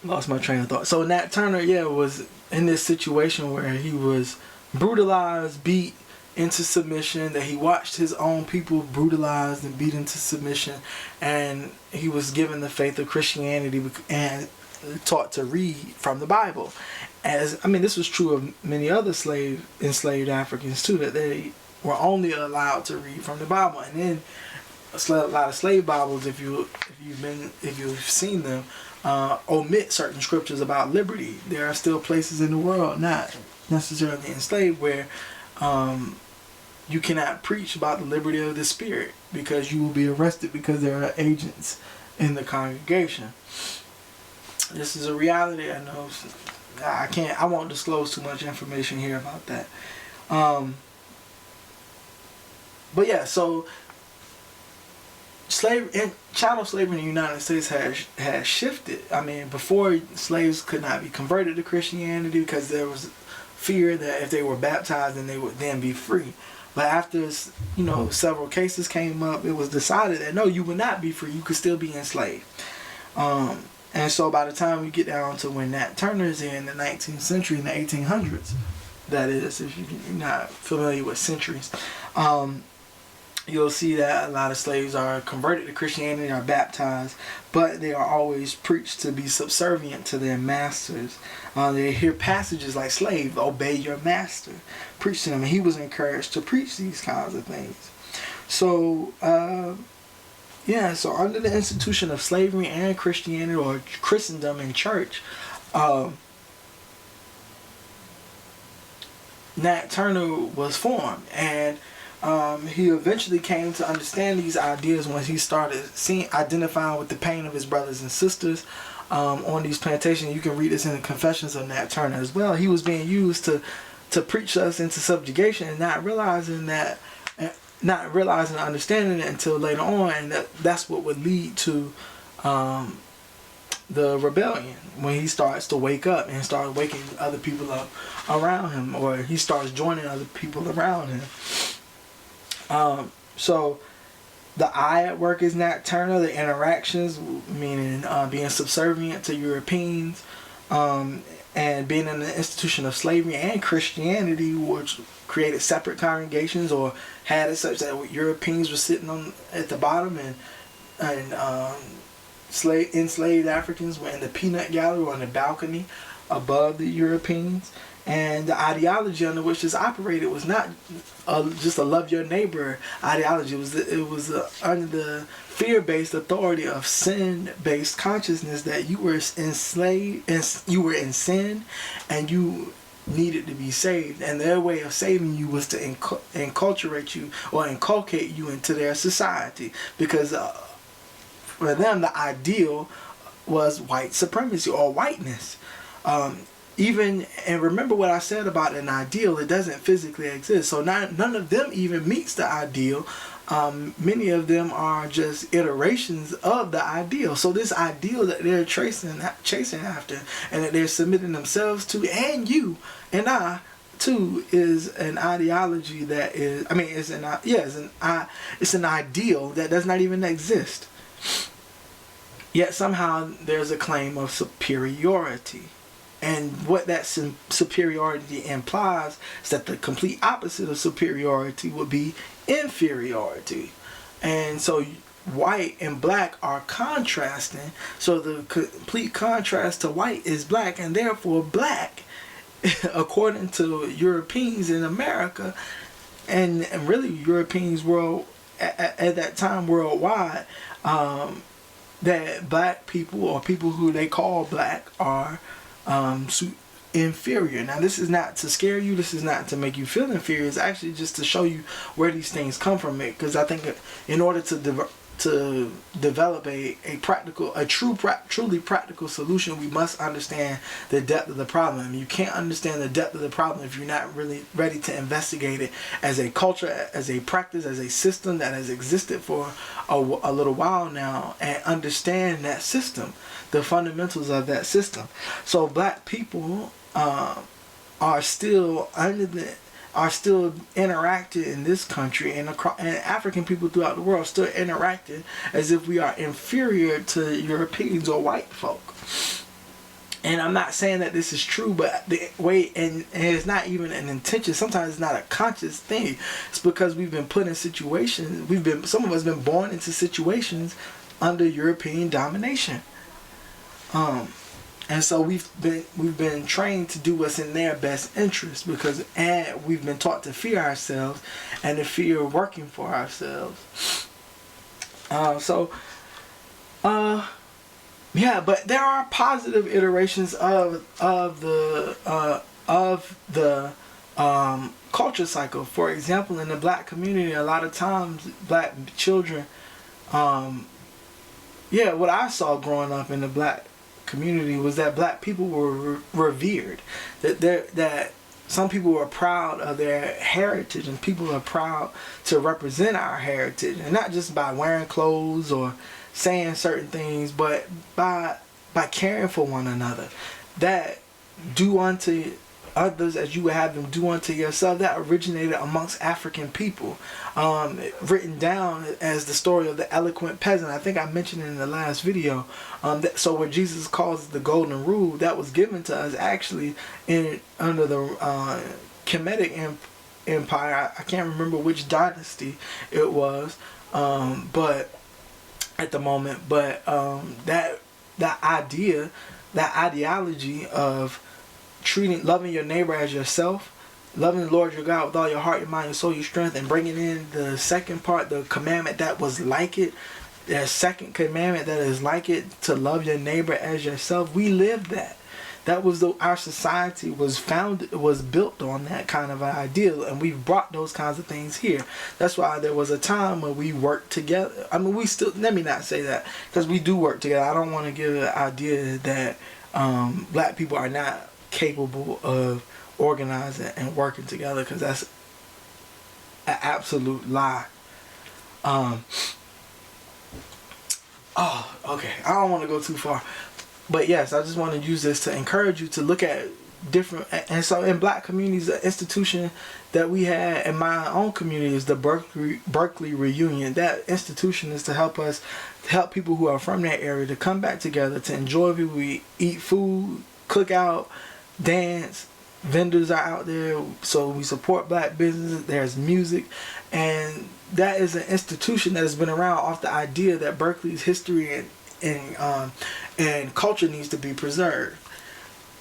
lost my train of thought. So Nat Turner, was in this situation where he was brutalized, beat into submission, that he watched his own people brutalized and beat into submission, and he was given the faith of Christianity and taught to read from the Bible. This was true of many other enslaved Africans too, that they were only allowed to read from the Bible. And then a lot of slave Bibles, if you've seen them, omit certain scriptures about liberty. There are still places in the world, not necessarily enslaved, where you cannot preach about the liberty of the spirit because you will be arrested, because there are agents in the congregation. This is a reality. I know I won't disclose too much information here about that. But yeah, so chattel slavery in the United States has shifted. I mean, before, slaves could not be converted to Christianity because there was fear that if they were baptized, then they would then be free. But after several cases came up, it was decided that no, you would not be free. You could still be enslaved. And so by the time we get down to when Nat Turner's in the 19th century, in the 1800s, that is, if you're not familiar with centuries, you'll see that a lot of slaves are converted to Christianity, are baptized, but they are always preached to be subservient to their masters. They hear passages like, "Slave, obey your master," preach to them, and he was encouraged to preach these kinds of things. So, so under the institution of slavery and Christianity, or Christendom and church, Nat Turner was formed, and he eventually came to understand these ideas when he started identifying with the pain of his brothers and sisters on these plantations. You can read this in the Confessions of Nat Turner as well. He was being used to preach us into subjugation, and not realizing and understanding it until later on, and that's what would lead to the rebellion, when he starts to wake up and start waking other people up around him, or he starts joining other people around him. So the I at work is Nat Turner. The interactions, meaning being subservient to Europeans, and being in the institution of slavery and Christianity, which created separate congregations, or had it such that Europeans were sitting at the bottom, and enslaved Africans were in the peanut gallery or on the balcony above the Europeans. And the ideology under which this operated was not just a love your neighbor ideology. It was under the fear-based authority of sin-based consciousness, that you were enslaved and you were in sin, and you needed to be saved. And their way of saving you was to inculcate you into their society, because for them the ideal was white supremacy or whiteness. And remember what I said about an ideal, it doesn't physically exist. So none of them even meets the ideal many of them are just iterations of the ideal. So this ideal that they're chasing after, and that they're submitting themselves to, and you and I too, is an ideology that is, I mean, it's an ideal that does not even exist. Yet somehow there's a claim of superiority. And what that superiority implies is that the complete opposite of superiority would be inferiority. And so white and black are contrasting. So the complete contrast to white is black, and therefore black, according to Europeans in America, and really Europeans at that time worldwide, that black people, or people who they call black, are inferior. Now, this is not to scare you. This is not to make you feel inferior. It's actually just to show you where these things come from. It, because I think in order to develop a truly practical solution, we must understand the depth of the problem. You can't understand the depth of the problem if you're not really ready to investigate it as a culture, as a practice, as a system that has existed for a little while now, and understand that system, the fundamentals of that system. So black people are still interacted in this country, and African people throughout the world still interacted as if we are inferior to Europeans or white folk. And I'm not saying that this is true, but the way, and it's not even an intention. Sometimes it's not a conscious thing. It's because we've been put in situations. Some of us been born into situations under European domination. And so we've been trained to do what's in their best interest, and we've been taught to fear ourselves and to fear working for ourselves. Yeah, but there are positive iterations of the culture cycle. For example, in the black community, a lot of times black children, what I saw growing up in the black community was that black people were revered, that some people were proud of their heritage, and people are proud to represent our heritage, and not just by wearing clothes or saying certain things, but by caring for one another. That do unto others as you would have them do unto yourself, that originated amongst African people, written down as the story of the eloquent peasant. I think I mentioned it in the last video. So what Jesus calls the golden rule, that was given to us actually under the Kemetic Empire. I can't remember which dynasty it was, but at the moment, but that ideology of loving your neighbor as yourself, loving the Lord your God with all your heart, your mind, your soul, your strength, and bringing in the second part, the commandment that was like it, the second commandment that is like it, to love your neighbor as yourself. We lived that. That was our society was built on that kind of an ideal, and we've brought those kinds of things here. That's why there was a time when we worked together. I mean, let me not say that, because we do work together. I don't want to give the idea that black people are not capable of organizing and working together, because that's an absolute lie. Okay, I don't want to go too far, but yes, I just want to use this to encourage you to look at different. And so in black communities, the institution that we had in my own community is the Berkeley Reunion. That institution is to help people who are from that area to come back together, to enjoy it. We eat food, cook out, dance. Vendors are out there, so we support black businesses. There's music, and that is an institution that has been around off the idea that Berkeley's history and culture needs to be preserved.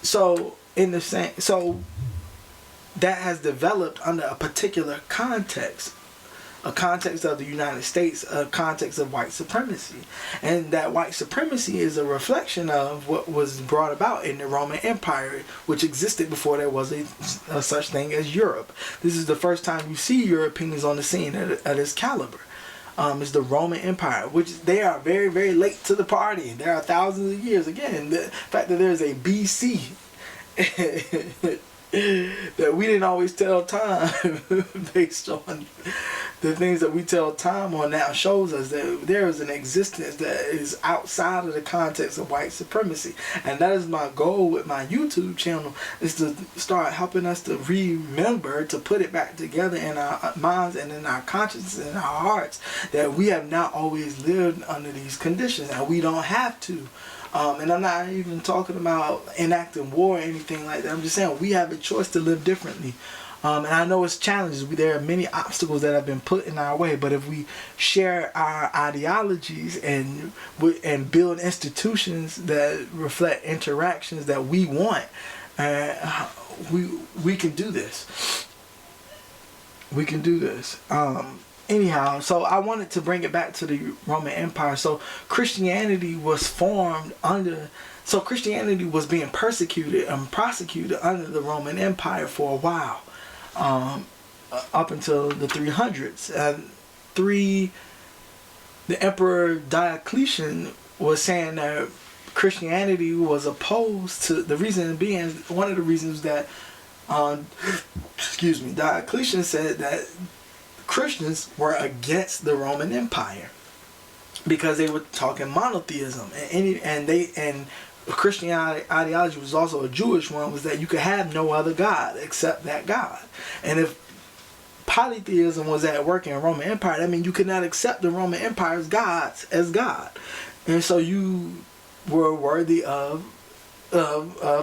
So that has developed under a particular context. A context of the United States, a context of white supremacy. And that white supremacy is a reflection of what was brought about in the Roman Empire, which existed before there was a such thing as Europe. This is the first time you see Europeans on the scene at this caliber. It's the Roman Empire, which they are very, very late to the party. There are thousands of years. Again, the fact that there's a BC that we didn't always tell time based on the things that we tell time on now shows us that there is an existence that is outside of the context of white supremacy. And that is my goal with my YouTube channel, is to start helping us to remember, to put it back together in our minds and in our consciences and our hearts, that we have not always lived under these conditions, and we don't have to. And I'm not even talking about enacting war or anything like that. I'm just saying we have a choice to live differently. And I know it's challenges. There are many obstacles that have been put in our way. But if we share our ideologies and build institutions that reflect interactions that we want, we can do this. We can do this. Anyhow, so I wanted to bring it back to the Roman Empire. So Christianity was formed under, so Christianity was being persecuted and prosecuted under the Roman Empire for a while, up until the 300s. The Emperor Diocletian was saying that Christianity was opposed to, the reason being, one of the reasons that, Diocletian said that Christians were against the Roman Empire because they were talking monotheism, and Christian ideology was also a Jewish one, was that you could have no other God except that God. And if polytheism was at work in the Roman Empire, that means you could not accept the Roman Empire's gods as God, and so you were worthy of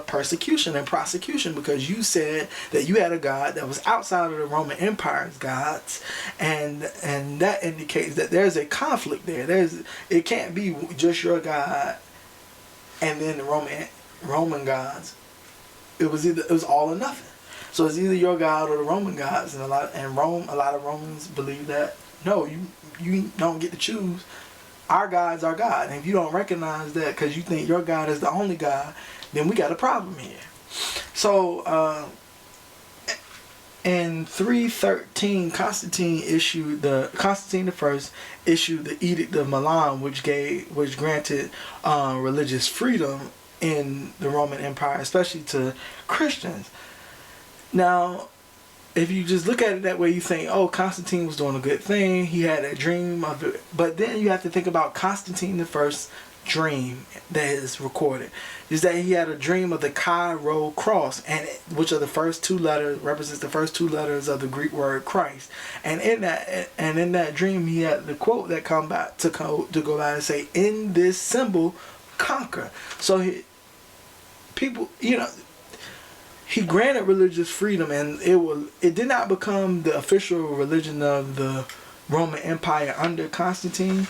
persecution and prosecution because you said that you had a God that was outside of the Roman Empire's gods, and that indicates that there's a conflict there. It can't be just your God and then the Roman gods. It was all or nothing. So it's either your God or the Roman gods, and a lot of Romans believe that no, you don't get to choose. Our God's our God. And if you don't recognize that because you think your God is the only God, then we got a problem here. So in 313, Constantine I issued the Edict of Milan, which granted religious freedom in the Roman Empire, especially to Christians. Now, if you just look at it that way, you think, oh, Constantine was doing a good thing. He had a dream of it. But then you have to think about Constantine I's dream that is recorded. Is that he had a dream of the Chi-Rho cross, and which are the first two letters, represents the first two letters of the Greek word Christ. And in that dream, he had the quote that come back to go back and say, "In this symbol, conquer." So he granted religious freedom, and it did not become the official religion of the Roman Empire under Constantine,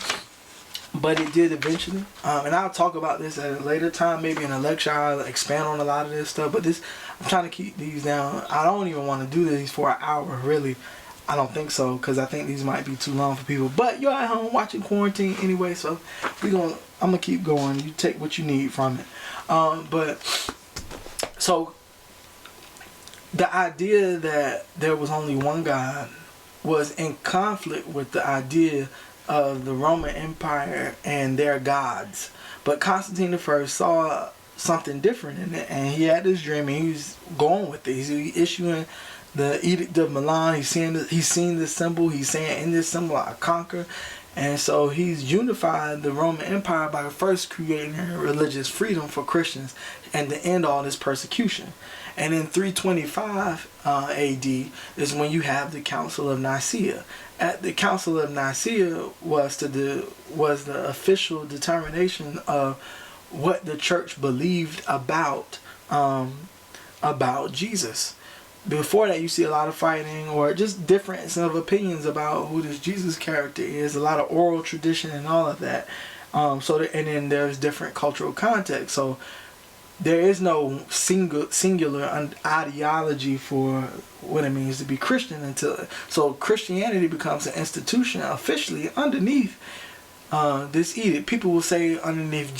but it did eventually. And I'll talk about this at a later time, maybe in a lecture. I'll expand on a lot of this stuff, but I'm trying to keep these down. I don't even want to do these for an hour, really. I don't think so, because I think these might be too long for people. But you're at home watching quarantine anyway, so I'm gonna keep going. You take what you need from it. So the idea that there was only one God was in conflict with the idea of the Roman Empire and their gods. But Constantine I saw something different in it, and he had this dream, and he was going with it. He's issuing the Edict of Milan. He's seen this symbol. He's saying, "In this symbol I conquer." And so he's unified the Roman Empire by first creating religious freedom for Christians and to end all this persecution. And in 325 AD is when you have the Council of Nicaea. At the Council of Nicaea was the official determination of what the church believed about Jesus. Before that, you see a lot of fighting or just difference of opinions about who this Jesus character is. A lot of oral tradition and all of that. And then there's different cultural context. So there is no singular ideology for what it means to be Christian so Christianity becomes an institution officially underneath this edict. People will say underneath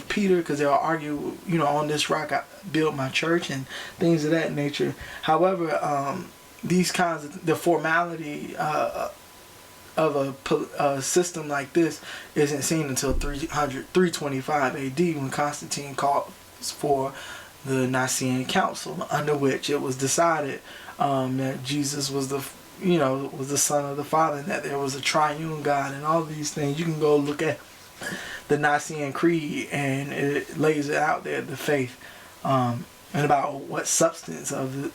Peter, because they'll argue, on this rock I built my church and things of that nature. However, these kinds of the formality of a system like this isn't seen until 325 AD when Constantine calls for the Nicene Council, under which it was decided that Jesus was was the Son of the Father, and that there was a triune God, and all these things. You can go look at the Nicene Creed, and it lays it out there, the faith, and about what substance of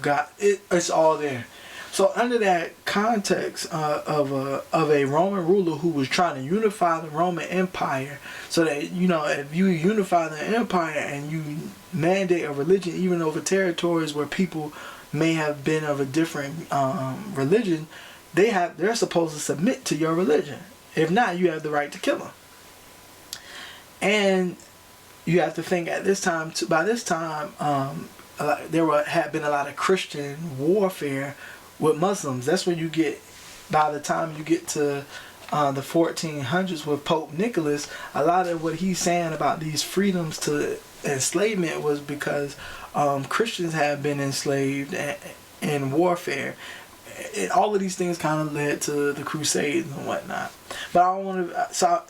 God. It's all there. So under that context of a Roman ruler who was trying to unify the Roman Empire, so that if you unify the empire and you mandate a religion even over territories where people may have been of a different religion, they're supposed to submit to your religion. If not, you have the right to kill them. And you have to think at this time. By this time, had been a lot of Christian warfare with Muslims. That's when you get, by the time you get to the 1400s with Pope Nicholas, a lot of what he's saying about these freedoms to enslavement was because Christians have been enslaved in warfare. All of these things kind of led to the Crusades and whatnot. But I don't want to. So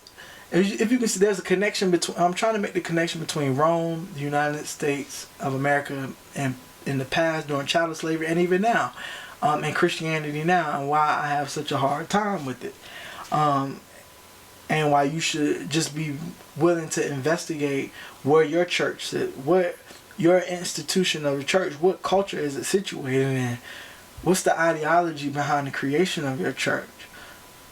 if you can see, there's a connection between. I'm trying to make the connection between Rome, the United States of America, and in the past during chattel slavery, and even now. And Christianity now, and why I have such a hard time with it, and why you should just be willing to investigate where your church sits, what your institution of the church, what culture is it situated in, what's the ideology behind the creation of your church.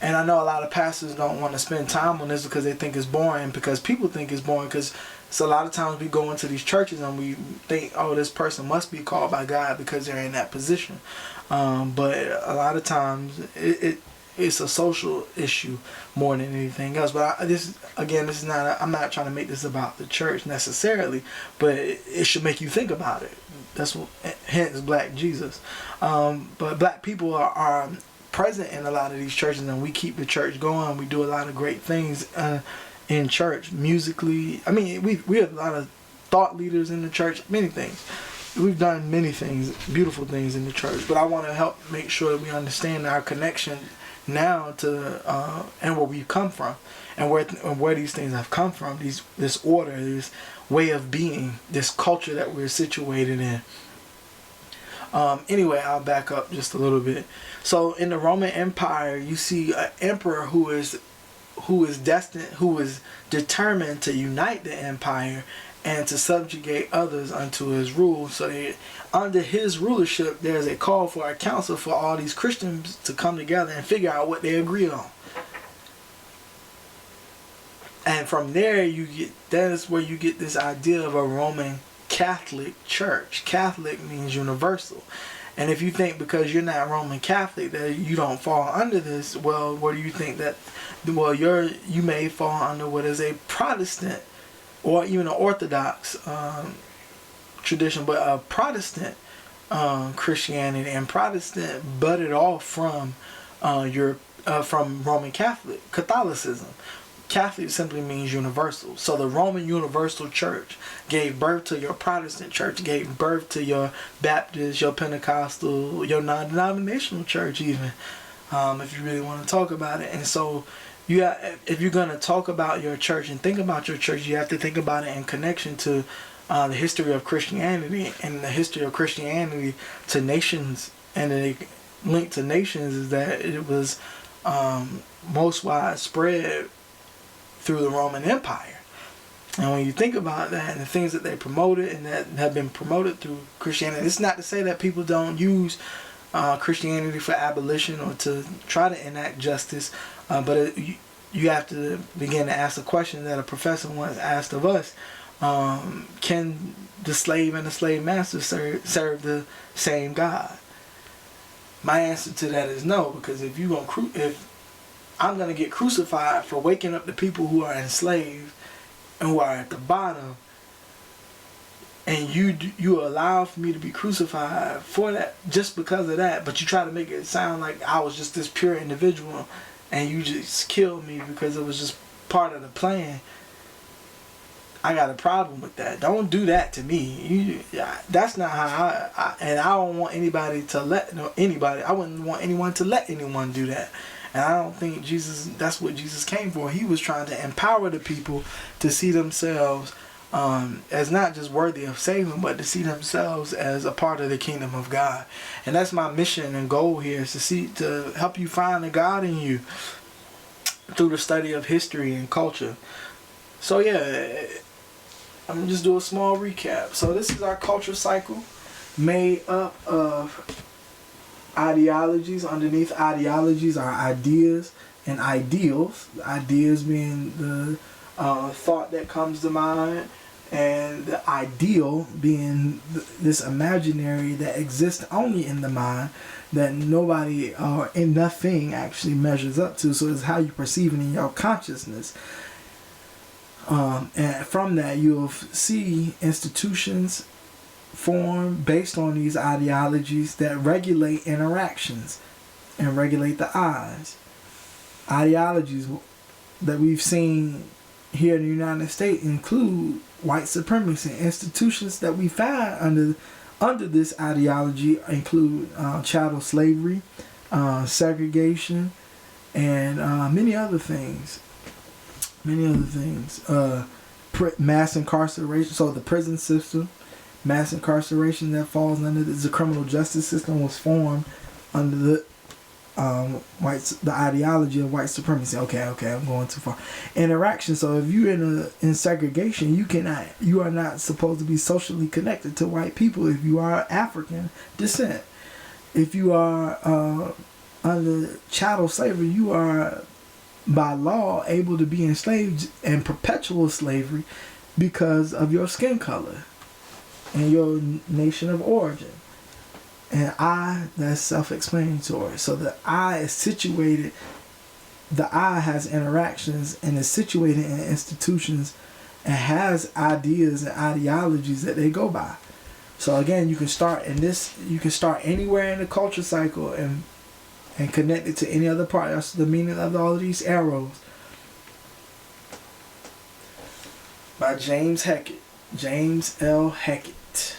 And I know a lot of pastors don't want to spend time on this because they think it's boring, because people think it's boring, because so a lot of times we go into these churches and we think, oh, this person must be called by God because they're in that position. But a lot of times it's a social issue more than anything else. But this is not. I'm not trying to make this about the church necessarily, but it should make you think about it. That's what, hence Black Jesus. But Black people are present in a lot of these churches, and we keep the church going. We do a lot of great things in church, musically. I mean, we have a lot of thought leaders in the church, many things. We've done many things, beautiful things in the church. But I want to help make sure that we understand our connection now to and where we've come from, and where these things have come from. This order, this way of being, this culture that we're situated in. Anyway, I'll back up just a little bit. So in the Roman Empire, you see an emperor who is determined to unite the empire and to subjugate others unto his rule. So under his rulership, there's a call for a council for all these Christians to come together and figure out what they agree on. And from there, that is where you get this idea of a Roman Catholic Church. Catholic means universal. And if you think because you're not Roman Catholic that you don't fall under this, well, what do you think that? Well, you may fall under what is a Protestant or even an Orthodox tradition, but a Protestant Christianity. And Protestant budded off from Roman Catholicism. Catholic simply means universal. So the Roman Universal Church gave birth to your Protestant church, gave birth to your Baptist, your Pentecostal, your non-denominational church even, if you really want to talk about it. And so if you're going to talk about your church and think about your church, you have to think about it in connection to the history of Christianity, and the history of Christianity to nations. And the link to nations is that it was most widespread through the Roman Empire. And when you think about that and the things that they promoted and that have been promoted through Christianity, it's not to say that people don't use Christianity for abolition or to try to enact justice, but you have to begin to ask the question that a professor once asked of us: can the slave and the slave master serve the same God? My answer to that is no, because if I'm going to get crucified for waking up the people who are enslaved and who are at the bottom, and you allow for me to be crucified for that, just because of that, but you try to make it sound like I was just this pure individual and you just killed me because it was just part of the plan. I got a problem with that. Don't do that to me. That's not how and I don't want anybody to I wouldn't want anyone to let anyone do that. And I don't think that's what Jesus came for. He was trying to empower the people to see themselves as not just worthy of saving, but to see themselves as a part of the kingdom of God. And that's my mission and goal here, is to help you find the God in you through the study of history and culture. So yeah, I'm gonna just do a small recap. So this is our culture cycle, made up of ideologies. Underneath ideologies are ideas and ideals. Ideas being the thought that comes to mind, and the ideal being this imaginary that exists only in the mind, that nobody or nothing actually measures up to. So it's how you perceive it in your consciousness. And from that, you'll see institutions form based on these ideologies that regulate interactions and regulate the eyes. Ideologies that we've seen here in the United States include white supremacy. Institutions that we find under this ideology include chattel slavery, segregation, and many other things. Mass incarceration. So the prison system, mass incarceration, that falls under this. The criminal justice system was formed under the ideology of white supremacy. Okay, I'm going too far. Interaction. So if you're in segregation, you are not supposed to be socially connected to white people if you are African descent. If you are under chattel slavery, you are by law able to be enslaved in perpetual slavery because of your skin color and your nation of origin. And that's self-explanatory. So the I is situated, the I has interactions and is situated in institutions and has ideas and ideologies that they go by. So again, you can start anywhere in the culture cycle and connect it to any other part. That's the meaning of all of these arrows. By James Hackett. James L. Hackett.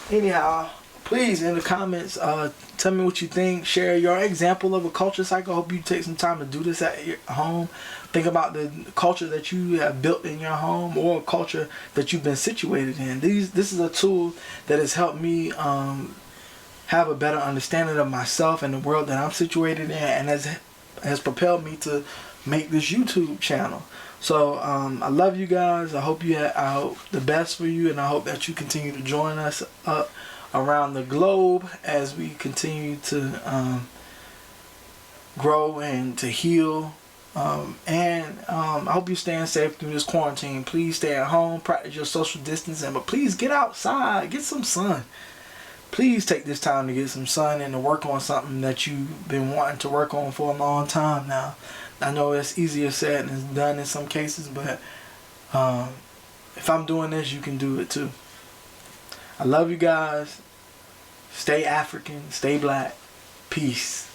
Anyhow, please, in the comments, tell me what you think. Share your example of a culture cycle. I hope you take some time to do this at your home. Think about the culture that you have built in your home, or a culture that you've been situated in. This is a tool that has helped me have a better understanding of myself and the world that I'm situated in, and has propelled me to make this YouTube channel. So I love you guys. I hope the best for you, and I hope that you continue to join us up around the globe as we continue to grow and to heal. And I hope you're staying safe through this quarantine. Please stay at home, practice your social distancing, but please get outside, get some sun. Please take this time to get some sun and to work on something that you've been wanting to work on for a long time now. I know it's easier said than done in some cases, but if I'm doing this, you can do it too. I love you guys. Stay African, stay black. Peace.